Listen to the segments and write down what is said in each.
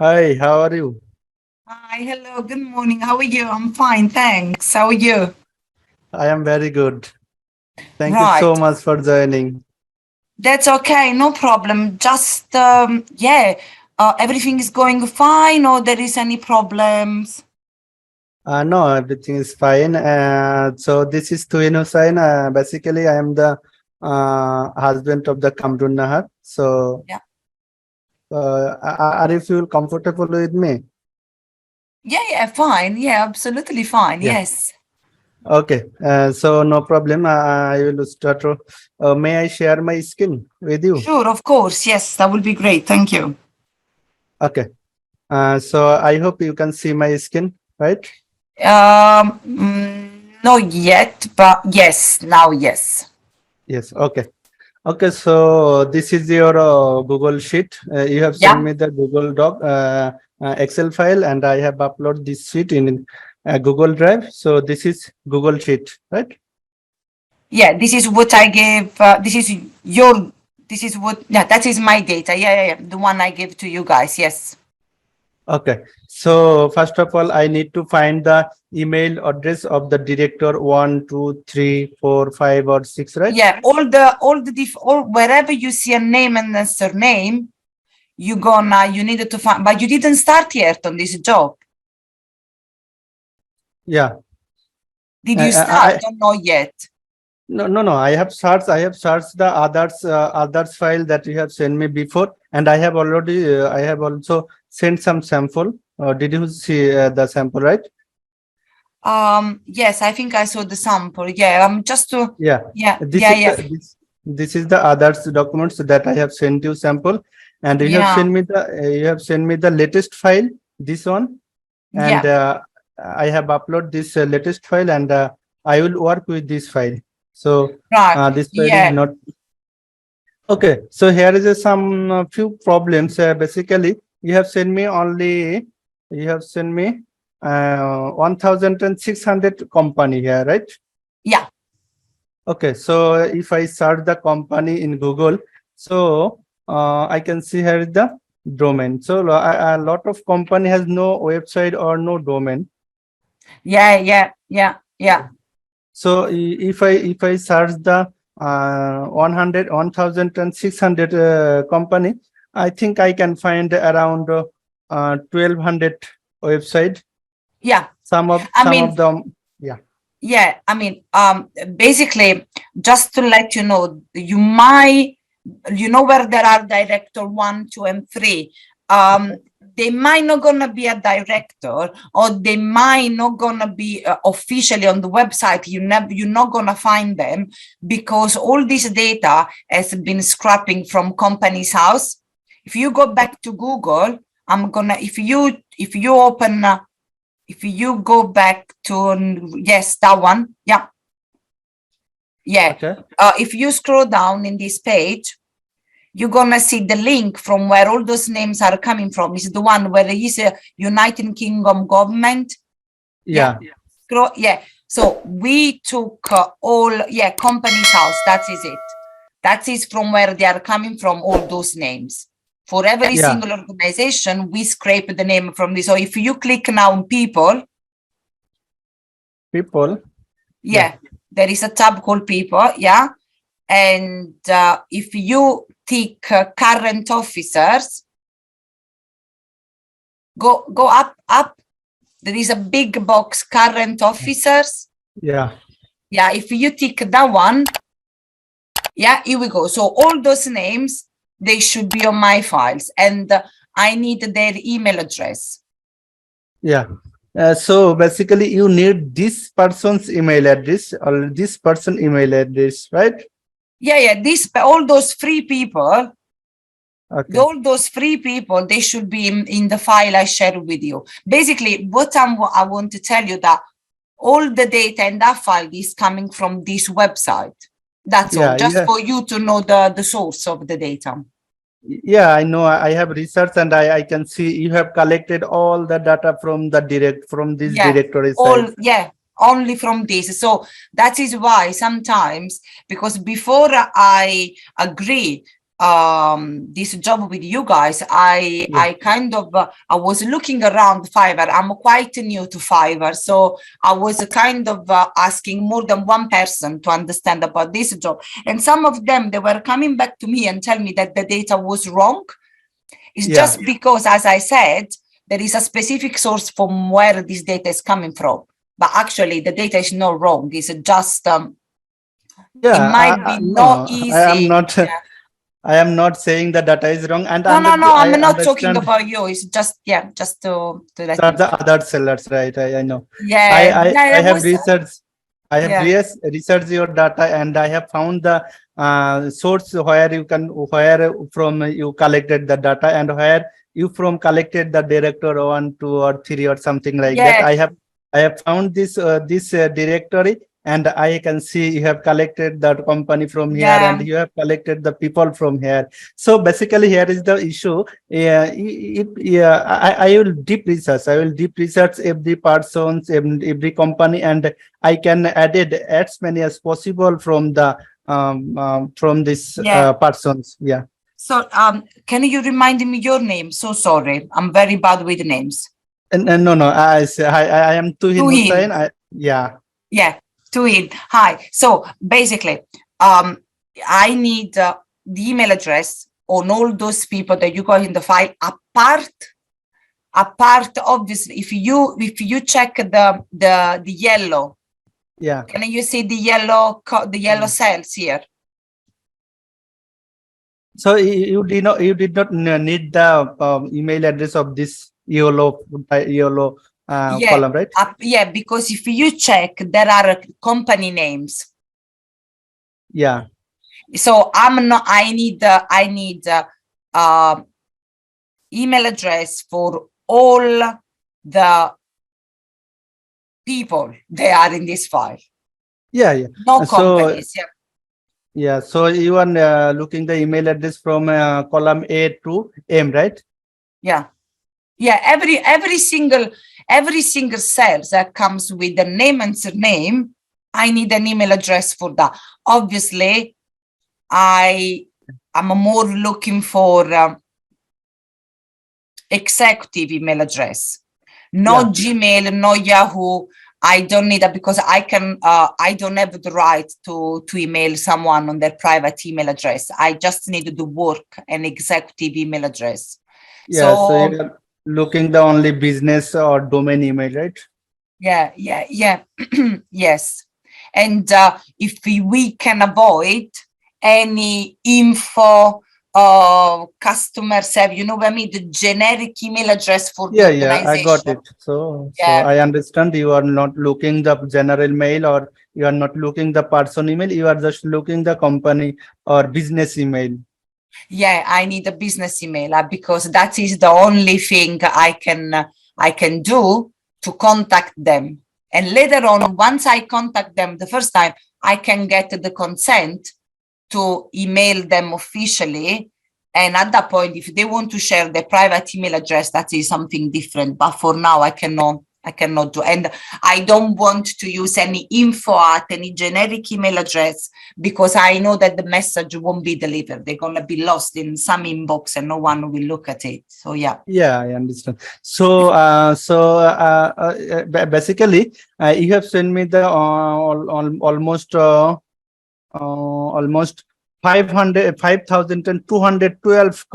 Hi, how are you? Hi, hello, good morning. How are you? I'm fine, thanks. How are you? I am very good. Thank you so Right. much for joining. That's okay, no problem. Just, everything is going fine or there is any problems? No, everything is fine. So this is Tuhin Hussain. Basically, I am the husband of the Kamrun Nahar. So, Yeah. are you feel comfortable with me? Yeah, fine. Yeah, absolutely fine. Yeah. Yes. Okay. So no problem. I will start. May I share my screen with you? Sure, of course. Yes, that will be great. Thank you. Okay. So I hope you can see my screen, right? Not yet, but yes, now yes. Yes. Okay. Okay, so this is your Google Sheet. You have sent Yeah. me the Google Doc, Excel file, and I have uploaded this sheet in Google Drive. So this is Google Sheet, right? Yeah, this is what I gave. This is what, yeah, that is my data. Yeah. The one I gave to you guys. Yes. Okay. So first of all, I need to find the email address of the director 1, 2, 3, 4, 5, or 6, right? Yeah, all wherever you see a name and a surname, you needed to find, but you didn't start yet on this job. Yeah. Did you I start or not yet? no. I have searched the others file that you have sent me before, and I have also sent some sample. Did you see the sample, right? Yes, I think I saw the sample. Yeah, I'm just to, Yeah. yeah, This yeah, is yeah, the this is the others documents that I have sent you sample, and yeah, you have sent me the latest file, this one, and yeah. I have uploaded this latest file, and I will work with this file. So Right. this file is Yeah, not okay. So here is some few problems. Basically, you have sent me 1,600 company here, right? yeah. Okay, so if I search the company in Google, so I can see here is the domain. So a lot of company has no website or no domain. Yeah. So if I search the 1,600 company, I think I can find around 1,200 website. Yeah. I Some mean, of them, yeah, yeah, basically, just to let you know, you know where there are director 1, 2, and 3. They might not gonna be a director, or they might not gonna be officially on the website. You're not gonna find them because all this data has been scrapping from company's house. If you go back to Google, if you open if you go back to, yes, that one, yeah. okay, If you scroll down in this page, you're gonna see the link from where all those names are coming from. Is the one where there is a United Kingdom government. Yeah. yeah, Scroll, yeah. So we took all, yeah, company's house. That is it. That is from where they are coming from, all those names. For every yeah, single organization, we scrape the name from this. So if you click now on people, people, yeah, yeah, there is a tab called people, yeah. And if you tick current officers, go up. There is a big box, current officers. yeah. Yeah, if you tick that one, yeah, here we go. So all those names, they should be on my files, and I need their email address. Yeah. So basically, you need this person's email address or this person email address, right? Yeah. This all those three people, Okay. all those three people, they should be in the file I shared with you. Basically, I want to tell you that all the data in that file is coming from this website. That's all, Yeah. just Yeah. for you to know the source of the data. Yeah. I know. I have researched and I can see you have collected all the data from from this Yeah, directory site. only from this. So that is why sometimes, because before I agree this job with you guys, I kind of I was looking around Fiverr. I'm quite new to Fiverr, so I was kind of asking more than one person to understand about this job, and some of them, they were coming back to me and tell me that the data was wrong. It's just because, as I said, there is a specific source from where this data is coming from, but actually the data is not wrong. It's just it might be not easy. I am not. I am not saying the data is wrong, and No, I I'm not talking understand about you. It's just just to let that you the other sellers, right? I know. Yeah, I have researched. I have Yeah. researched your data, and I have found the source where you can, where from you collected the data, and where you from collected the director 1, 2, or 3, or something like that. I have found this directory, and I can see you have collected the company from here, and you have collected the people from here. So basically, here is the issue. I will deep research. I will deep research every persons, every company, and I can add it as many as possible from the from this persons. Yeah. So can you remind me your name? So sorry, I'm very bad with names. And no, I am Tuhin Hussain. Yeah. Tuhin. Hi. So basically, I need the email address on all those people that you got in the file. Apart, obviously, if you check the yellow. Yeah. Can you see the yellow cells here? So you did not need the email address of this yellow column, right? Because if you check, there are company names. Yeah. So I need email address for all the people they are in this file. Yeah. No companies. Yeah. So you are looking the email address from column A to M, right? Yeah. Every single cell that comes with the name and surname, I need an email address for that. Obviously, I'm more looking for executive email address, no Gmail, no Yahoo. I don't need that because I don't have the right to email someone on their private email address. I just need to work an executive email address. Yeah, so you're looking the only business or domain email, right? Yeah. Yes. And if we can avoid any info customer service, you know what I mean, the generic email address for the organization. I got it. So I understand you are not looking the general mail, or you are not looking the person email, you are just looking the company or business email. Yeah, I need a business email because that is the only thing I can do to contact them. And later on, once I contact them the first time, I can get the consent to email them officially. And at that point, if they want to share their private email address, that is something different. But for now, I cannot do. And I don't want to use any info at any generic email address because I know that the message won't be delivered. They're going to be lost in some inbox and no one will look at it. So yeah. Yeah, I understand. So basically, you have sent me the almost 5,212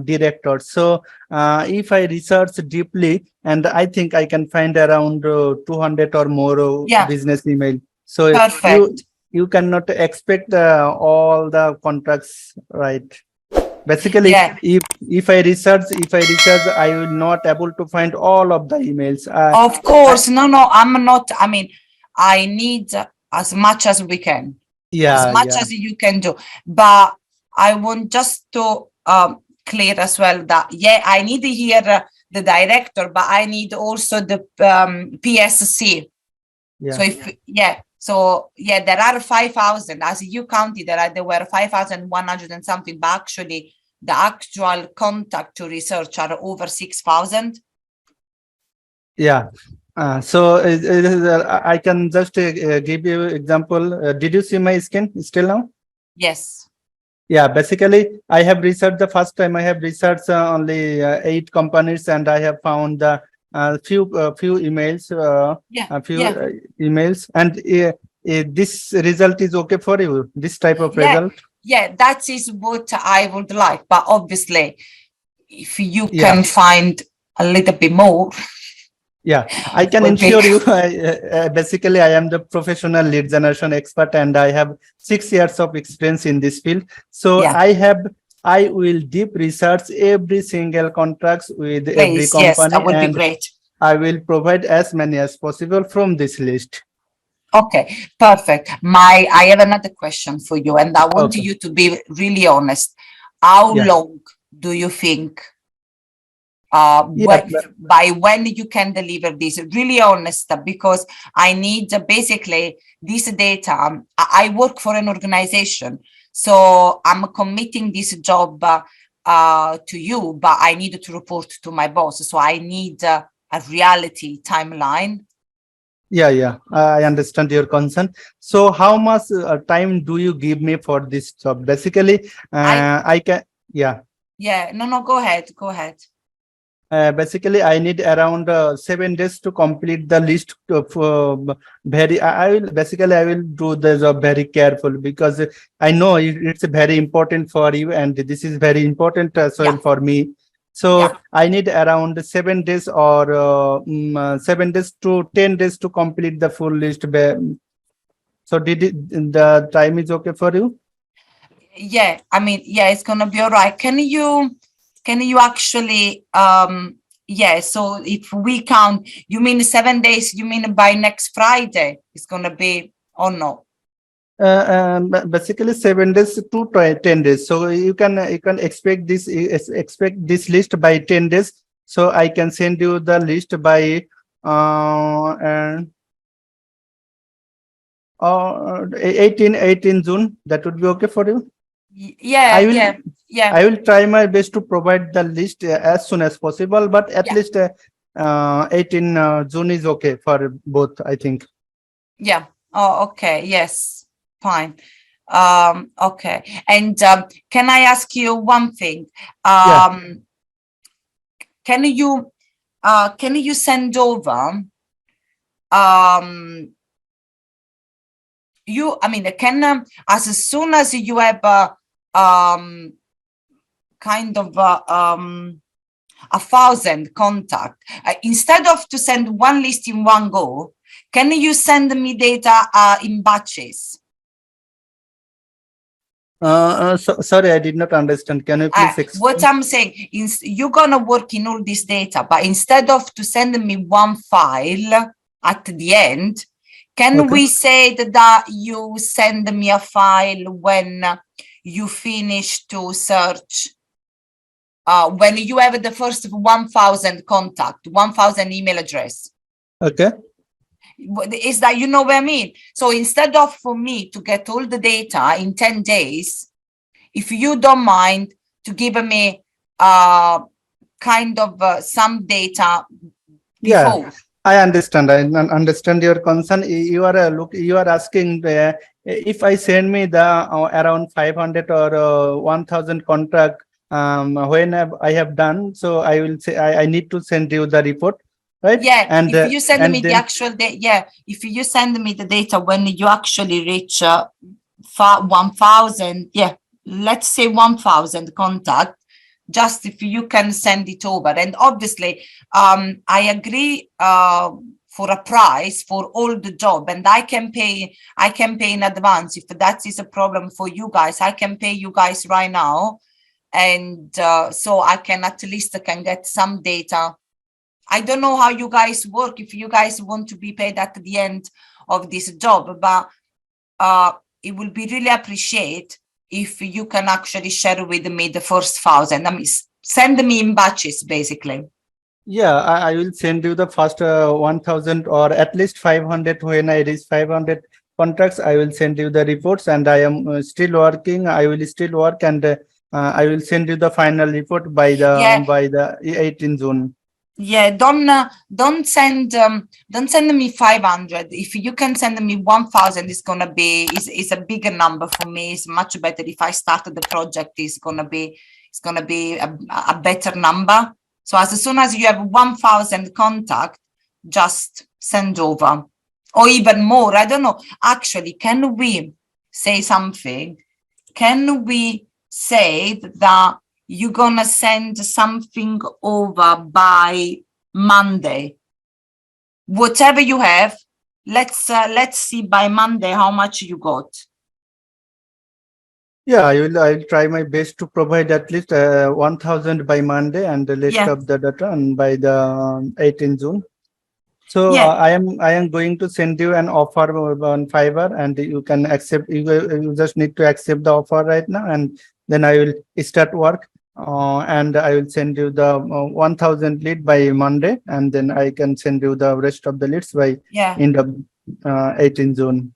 directors. So if I research deeply, and I think I can find around 200 or more business email. So you cannot expect all the contracts, right? Basically, if I research, I will not able to find all of the emails. Of course, no, I'm not. I mean, I need as much as we can. As much as you can do, but I want just to clear as well that I need to hear the director, but I need also the PSC. So there are 5,000 as you counted. There were 5,100 and something, but actually the actual contact to research are over 6,000. So I can just give you example. Did you see my screen still now? Yes. Yeah, basically, I have researched the first time I have researched only 8 companies, and I have found the few emails, Yeah, a few yeah, emails, and this result is okay for you. This type of yeah, result. yeah. That is what I would like. But obviously, if you Yeah, can find a little bit more, yeah. I can would be ensure you. Basically, I am the professional lead generation expert, and I have 6 years of experience in this field. So yeah. I will deep research every single contracts with every Please, yes, that company, would be and great. I will provide as many as possible from this list. Okay, perfect. I have another question for you, and I want Okay. you to be really honest. How Yeah. long do you think Yeah. by when you can deliver this? Really honest, because I need basically this data. I work for an organization, so I'm committing this job to you, but I need to report to my boss. So I need a reality timeline. Yeah. I understand your concern. So how much time do you give me for this job? Basically, I can, yeah. Yeah, no, go ahead, go ahead. Basically, I need around 7 days to complete the list of I will basically I will do the job very careful, because I know it's very important for you, and this is very important as well Yeah. for me. So Yeah. I need around 7 days, or 7 days to 10 days to complete the full list. So the time is okay for you? Yeah, I mean, yeah, it's gonna be all right. Can you actually yeah, so if we count, you mean 7 days, you mean by next Friday it's gonna be, or no? Basically 7 days to 10 days. So you can expect this list by 10 days. So I can send you the list by and 18 June. That would be okay for you. Yeah, I will yeah, I will try my best to provide the list as soon as possible, but at yeah, least 18 June is okay for both, I think. yeah. Oh, okay, yes, fine. Okay. And can I ask you one thing? Yeah. Can you send over I mean, can as soon as you have kind of 1,000 contact, instead of to send one list in one go, can you send me data in batches? Sorry, I did not understand. Can you please What explain? I'm saying is you're gonna work in all this data, but instead of to send me one file at the end, can Okay. we say that you send me a file when you finish to search, when you have the first 1,000 contact, 1,000 email address? Okay. Is that, you know what I mean? So instead of for me to get all the data in 10 days, if you don't mind to give me kind of some data Yeah, before. I understand. I understand your concern. You are asking if I send me the around 500 or 1,000 contract when I have done. So I will say I need to send you the report, right? Yeah, if you send me and the then actual data, yeah, if you send me the data when you actually reach 1,000, yeah, let's say 1,000 contact, just if you can send it over. And obviously, I agree for a price for all the job, and I can pay in advance. If that is a problem for you guys, I can pay you guys right now, and so I can at least can get some data. I don't know how you guys work, if you guys want to be paid at the end of this job, but it will be really appreciate if you can actually share with me the first 1,000. I mean, send me in batches, basically. yeah, I will send you the first 1,000 or at least 500. When I reach 500 contracts, I will send you the reports, and I am still working. I will still work, and I will send you the final report by the Yeah. 18 June. Yeah, don't send me 500. If you can send me 1,000, it's gonna be is a bigger number for me. It's much better if I started the project. It's gonna be a better number. So as soon as you have 1,000 contact, just send over, or even more. I don't know. Actually, can we say something? Can we say that you're gonna send something over by Monday? Whatever you have, let's see by Monday how much you got. Yeah, I'll try my best to provide at least 1,000 by Monday and the list Yeah. of the data and by the 18th June. So Yeah. I am going to send you an offer on Fiverr, and you can accept. You just need to accept the offer right now, and then I will start work. And I will send you the 1,000 lead by Monday, and then I can send you the rest of the leads by Yeah. end of 18th June.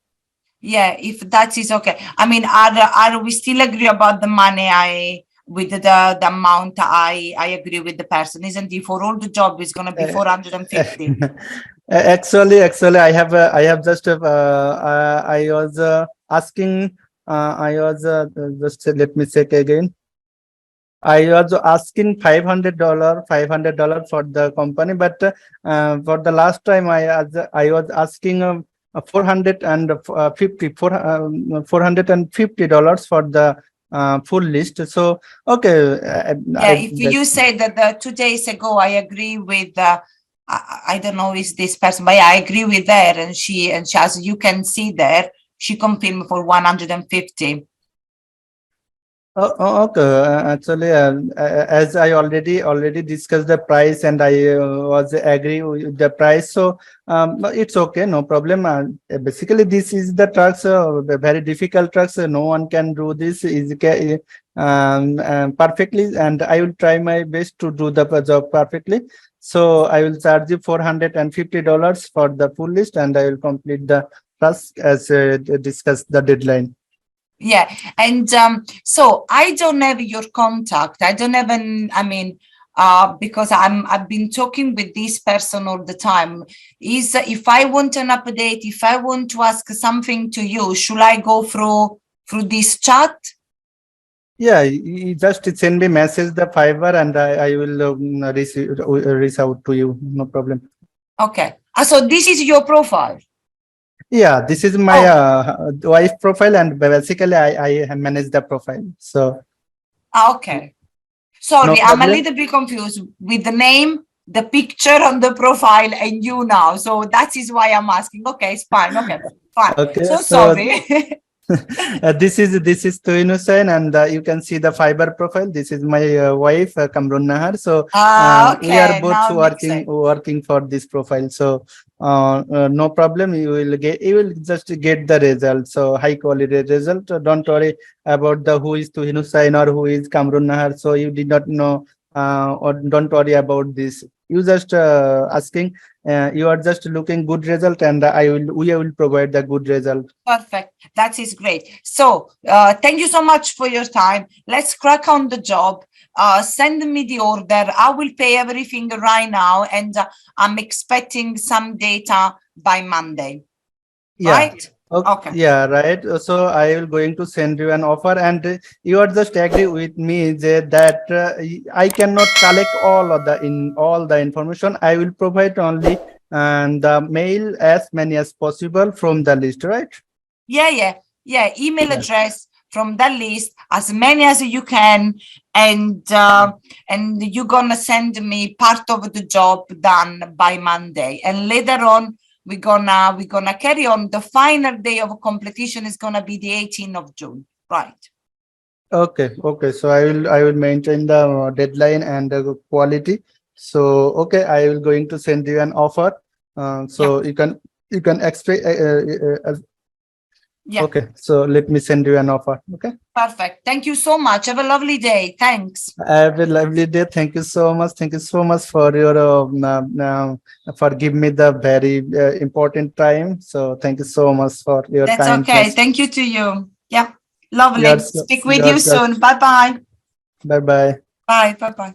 Yeah, if that is okay. I mean, are we still agree about the money? With the amount I agree with the person, isn't it? For all the job is gonna be 450. Actually, I have just I was asking. I was just let me check again. I was asking $500 for the company, but for the last time I was asking $450 for the full list. So okay, Yeah, if you say that 2 days ago, I agree with I don't know is this person, but yeah, I agree with her, and she as you can see there, she confirmed for 150. Okay. Actually, as I already discussed the price, and I was agree with the price, so it's okay, no problem. Basically, this is the trucks, very difficult trucks. No one can do this perfectly, and I will try my best to do the job perfectly. So I will charge you $450 for the full list, and I will complete the task as discussed the deadline. Yeah, and so I don't have your contact. I don't have I mean, because I've been talking with this person all the time. Is if I want an update, if I want to ask something to you, should I go through this chat? Yeah, you just send me message the Fiverr, and I will reach out to you. No problem. Okay. So this is your profile. Yeah, this is my wife profile, and basically I manage the profile. So Okay. Sorry, no I'm a problem. little bit confused with the name, the picture on the profile, and you now. So that is why I'm asking. Okay, it's fine. Okay, fine. Okay, So so sorry. this is Deoun It, and you can see the Fiverr profile. This is my wife, Kamrun Nahar. So we are Okay, both now it makes sense. working for this profile. So no problem. You will just get the result. So high quality result. Don't worry about the who is Deoun It or who is Kamrun Nahar. So you did not know, or don't worry about this. You just asking. You are just looking good result, and we will provide the good result. Perfect. That is great. So thank you so much for your time. Let's crack on the job. Send me the order. I will pay everything right now, and I'm expecting some data by Monday. Yeah. Right? Okay. Yeah, right. So I will going to send you an offer, and you are just agree with me that I cannot collect all of the information. I will provide only and the mail as many as possible from the list, right? Yeah. Email Yeah. address from the list, as many as you can, and you're gonna send me part of the job done by Monday, and later on we're gonna carry on. The final day of completion is gonna be the 18th of June, right? Okay. So I will maintain the deadline and the quality. So okay, I will going to send you an offer. So you can expect. Yeah. Okay, so let me send you an offer. Okay. Perfect. Thank you so much. Have a lovely day. Thanks. Have a lovely day. Thank you so much. Thank you so much for your for giving me the very important time. So thank you so much for your That's kindness. okay. Thank you to you. Yeah. Lovely. Yours, Speak with you soon. Bye-bye. Bye bye. Bye. Bye-bye.